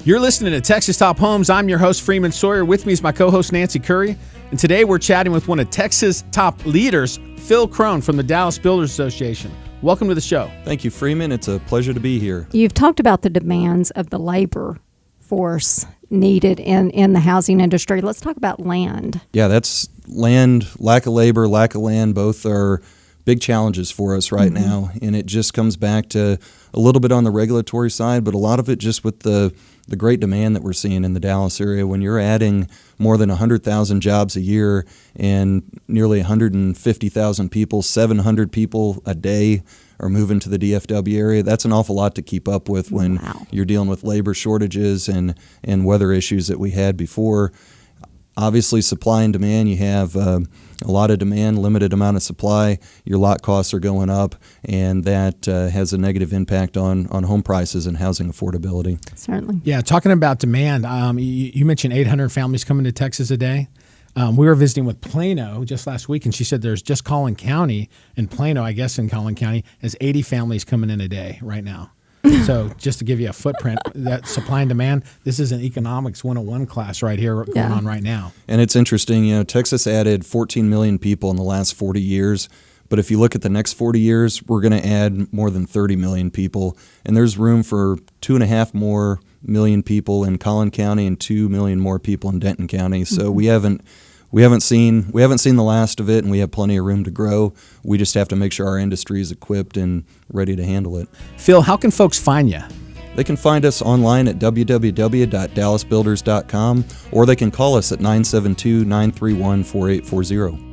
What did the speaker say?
You're listening to Texas Top Homes. I'm your host, Freeman Sawyer. With me is my co-host, Nancy Curry. And today we're chatting with one of Texas' top leaders, Phil Crone from the Dallas Builders Association. Welcome to the show. Thank you, Freeman. It's a pleasure to be here. You've talked about the demands of the labor force needed in the housing industry. Let's talk about land. Yeah, that's land, lack of labor, lack of land, both are big challenges for us right now. And it just comes back to a little bit on the regulatory side, but a lot of it just with the great demand that we're seeing in the Dallas area. When you're adding more than 100,000 jobs a year and nearly 150,000 people, 700 people a day are moving to the DFW area, that's an awful lot to keep up with when you're dealing with labor shortages and weather issues that we had before. Obviously, supply and demand, you have a lot of demand, limited amount of supply, your lot costs are going up, and that has a negative impact on home prices and housing affordability. Certainly. Yeah, talking about demand, you mentioned 800 families coming to Texas a day. We were visiting with Plano just last week, and she said there's just Collin County, and Plano, I guess in Collin County, has 80 families coming in a day right now. So just to give you a footprint, that supply and demand, this is an economics 101 class right here going on right now. And it's interesting, Texas added 14 million people in the last 40 years. But if you look at the next 40 years, we're going to add more than 30 million people. And there's room for 2.5 more million people in Collin County and 2 million more people in Denton County. So we haven't seen the last of it, and we have plenty of room to grow. We just have to make sure our industry is equipped and ready to handle it. Phil, how can folks find you? They can find us online at www.dallasbuilders.com, or they can call us at 972-931-4840.